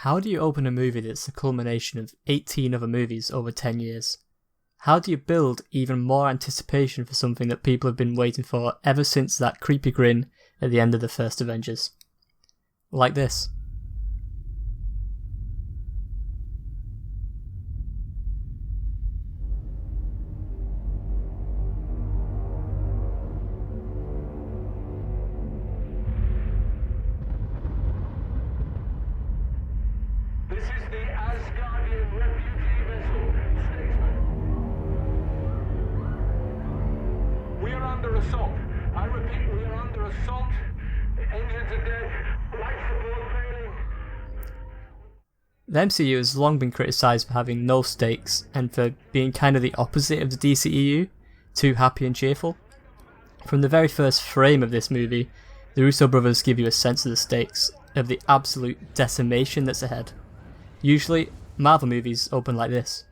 How do you open a movie that's the culmination of 18 other movies over 10 years? How do you build even more anticipation for something that people have been waiting for ever since that creepy grin at the end of the first Avengers? Like this. This is the Asgardian refugee vessel, Statesman. We are under assault. I repeat, we are under assault. The engines are dead. Life support failing. The MCU has long been criticised for having no stakes and for being kind of the opposite of the DCEU, too happy and cheerful. From the very first frame of this movie, the Russo brothers give you a sense of the stakes, of the absolute decimation that's ahead. Usually, Marvel movies open like this.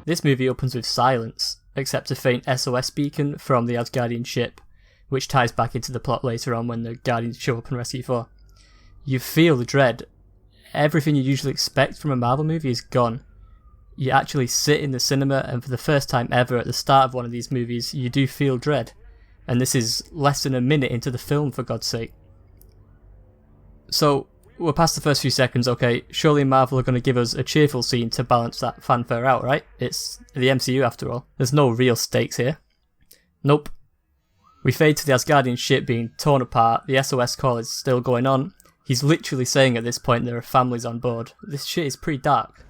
This movie opens with silence, except a faint SOS beacon from the Asgardian ship, which ties back into the plot later on when the Guardians show up and rescue Thor. You feel the dread. Everything you usually expect from a Marvel movie is gone. You actually sit in the cinema, and for the first time ever at the start of one of these movies, you do feel dread. And this is less than a minute into the film, for God's sake. So, we're past the first few seconds, okay, surely Marvel are going to give us a cheerful scene to balance that fanfare out, right? It's the MCU after all. There's no real stakes here. Nope. We fade to the Asgardian ship being torn apart, the SOS call is still going on. He's literally saying at this point there are families on board. This shit is pretty dark.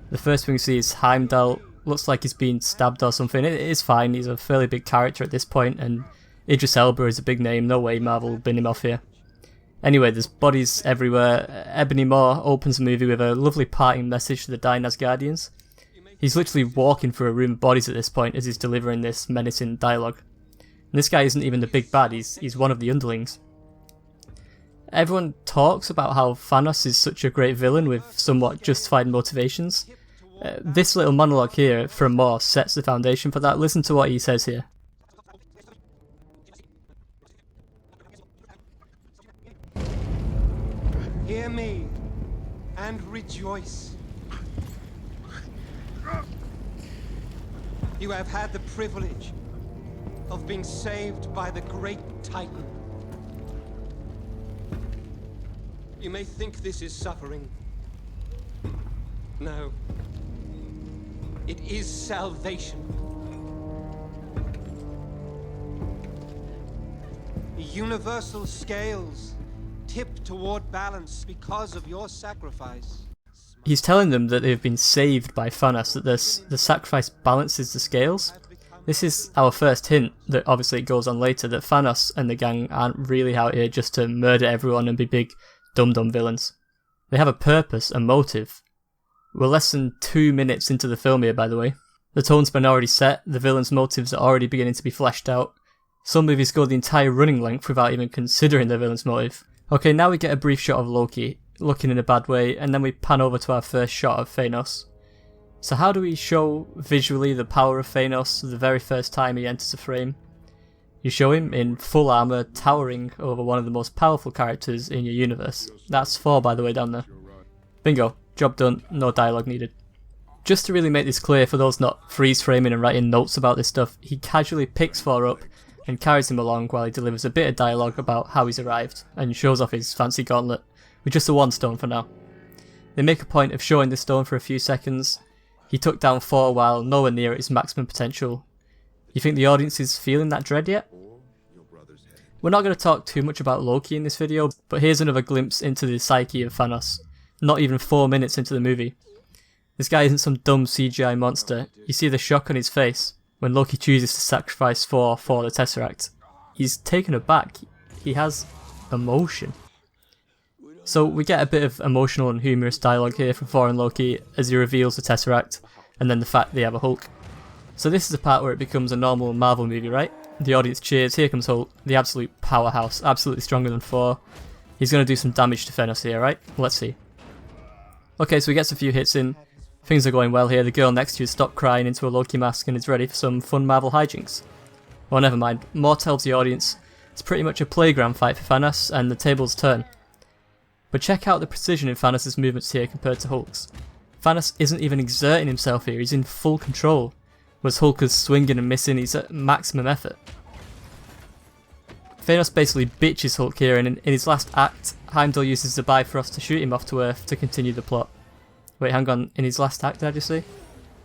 The first thing we see is Heimdall, looks like he's been stabbed or something. It is fine, he's a fairly big character at this point, and Idris Elba is a big name, no way Marvel will bin him off here. Anyway, there's bodies everywhere. Ebony Maw opens the movie with a lovely parting message to the dying Asgardians. He's literally walking through a room of bodies at this point as he's delivering this menacing dialogue. And this guy isn't even the big bad, he's one of the underlings. Everyone talks about how Thanos is such a great villain with somewhat justified motivations. This little monologue here from Maw sets the foundation for that. Listen to what he says here. Hear me and rejoice. You have had the privilege of being saved by the great Titan. You may think this is suffering. No. It is salvation. The universal scales tip toward balance because of your sacrifice. He's telling them that they've been saved by Thanos, that the sacrifice balances the scales. This is our first hint, that obviously it goes on later, that Thanos and the gang aren't really out here just to murder everyone and be big dum-dum villains. They have a purpose, a motive. We're less than 2 minutes into the film here, by the way. The tone's been already set, the villain's motives are already beginning to be fleshed out. Some movies go the entire running length without even considering the villain's motive. Okay, now we get a brief shot of Loki, looking in a bad way, and then we pan over to our first shot of Thanos. So how do we show visually the power of Thanos the very first time he enters a frame? You show him in full armour, towering over one of the most powerful characters in your universe. That's Thor, by the way, down there. Bingo, job done, no dialogue needed. Just to really make this clear for those not freeze framing and writing notes about this stuff, he casually picks Thor up and carries him along while he delivers a bit of dialogue about how he's arrived, and shows off his fancy gauntlet, with just the one stone for now. They make a point of showing the stone for a few seconds. He took down Thor while nowhere near his maximum potential. You think the audience is feeling that dread yet? We're not going to talk too much about Loki in this video, but here's another glimpse into the psyche of Thanos, not even 4 minutes into the movie. This guy isn't some dumb CGI monster. You see the shock on his face when Loki chooses to sacrifice Thor for the Tesseract. He's taken aback. He has emotion. So we get a bit of emotional and humorous dialogue here from Thor and Loki as he reveals the Tesseract, and then the fact they have a Hulk. So this is the part where it becomes a normal Marvel movie, right? The audience cheers, here comes Hulk, the absolute powerhouse, absolutely stronger than Thor. He's going to do some damage to Thanos here, right? Let's see. Okay, so he gets a few hits in. Things are going well here. The girl next to you has stopped crying into a Loki mask and is ready for some fun Marvel hijinks. Well, never mind. More tells the audience it's pretty much a playground fight for Thanos, and the tables turn. But check out the precision in Thanos' movements here compared to Hulk's. Thanos isn't even exerting himself here, he's in full control. Whereas Hulk is swinging and missing, he's at maximum effort. Thanos basically bitches Hulk here, and in his last act, Heimdall uses the Bifrost to shoot him off to Earth to continue the plot. Wait, hang on, in his last act, did I just say?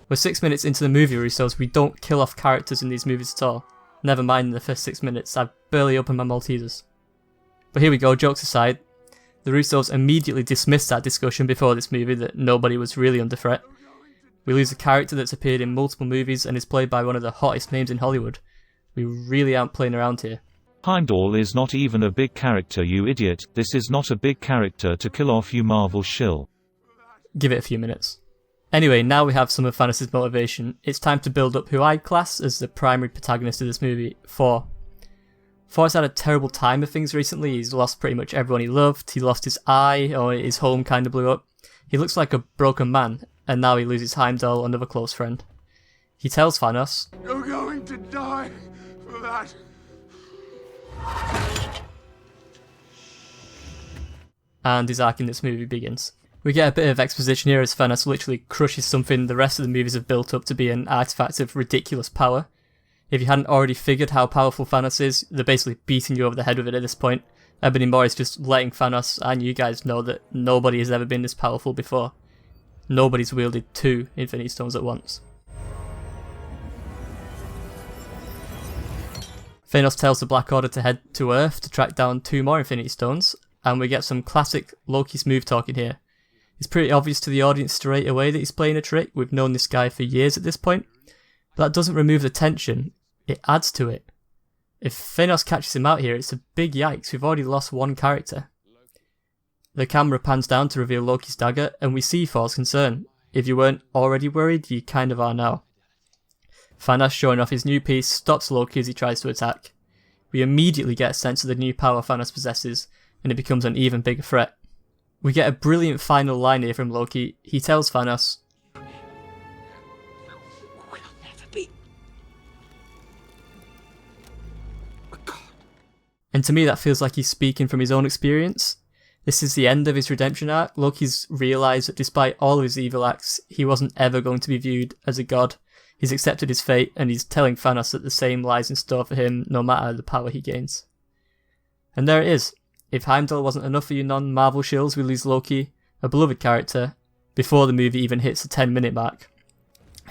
We're 6 minutes into the movie, Russos, we don't kill off characters in these movies at all. Never mind in the first 6 minutes, I've barely opened my Maltesers. But here we go, jokes aside. The Russos immediately dismissed that discussion before this movie that nobody was really under threat. We lose a character that's appeared in multiple movies and is played by one of the hottest names in Hollywood. We really aren't playing around here. Heimdall is not even a big character, you idiot. This is not a big character to kill off, you Marvel shill. Give it a few minutes. Anyway, now we have some of Thanos' motivation. It's time to build up who I'd class as the primary protagonist of this movie, Thor. Thor's had a terrible time of things recently. He's lost pretty much everyone he loved. He lost his eye, or his home kind of blew up. He looks like a broken man, and now he loses Heimdall, another close friend. He tells Thanos, You're going to die for that. and his arc in this movie begins. We get a bit of exposition here as Thanos literally crushes something the rest of the movies have built up to be an artifact of ridiculous power. If you hadn't already figured how powerful Thanos is, they're basically beating you over the head with it at this point. Ebony Maw is just letting Thanos and you guys know that nobody has ever been this powerful before. Nobody's wielded 2 Infinity Stones at once. Thanos tells the Black Order to head to Earth to track down 2 more Infinity Stones, and we get some classic Loki smooth talking here. It's pretty obvious to the audience straight away that he's playing a trick. We've known this guy for years at this point, but that doesn't remove the tension, it adds to it. If Thanos catches him out here, it's a big yikes, we've already lost one character. The camera pans down to reveal Loki's dagger, and we see Thor's concern. If you weren't already worried, you kind of are now. Thanos, showing off his new piece, stops Loki as he tries to attack. We immediately get a sense of the new power Thanos possesses, and it becomes an even bigger threat. We get a brilliant final line here from Loki. He tells Thanos, We'll never be. A god. and to me that feels like he's speaking from his own experience. This is the end of his redemption arc. Loki's realised that despite all of his evil acts, he wasn't ever going to be viewed as a god. He's accepted his fate, and he's telling Thanos that the same lies in store for him no matter the power he gains. And there it is. If Heimdall wasn't enough for you non-Marvel shills, we lose Loki, a beloved character, before the movie even hits the 10-minute mark.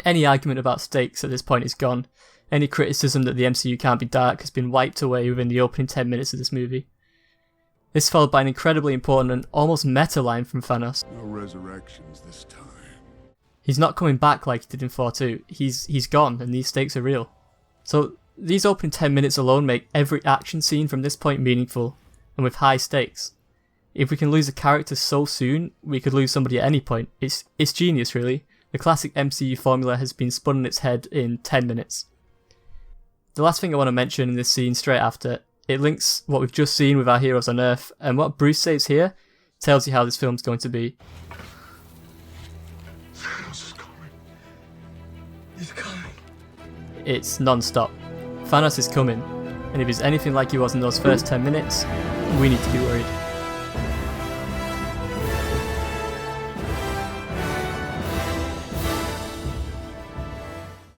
Any argument about stakes at this point is gone. Any criticism that the MCU can't be dark has been wiped away within the opening 10 minutes of this movie. This followed by an incredibly important and almost meta line from Thanos. No resurrections this time. He's not coming back like he did in Thor 2. He's gone, and these stakes are real. So these opening 10 minutes alone make every action scene from this point meaningful, and with high stakes. If we can lose a character so soon, we could lose somebody at any point. It's genius, really. The classic MCU formula has been spun on its head in 10 minutes. The last thing I want to mention in this scene straight after, it links what we've just seen with our heroes on Earth, and what Bruce says here tells you how this film's going to be. Thanos is coming. He's coming. It's non-stop. Thanos is coming, and if he's anything like he was in those first 10 minutes, we need to be worried.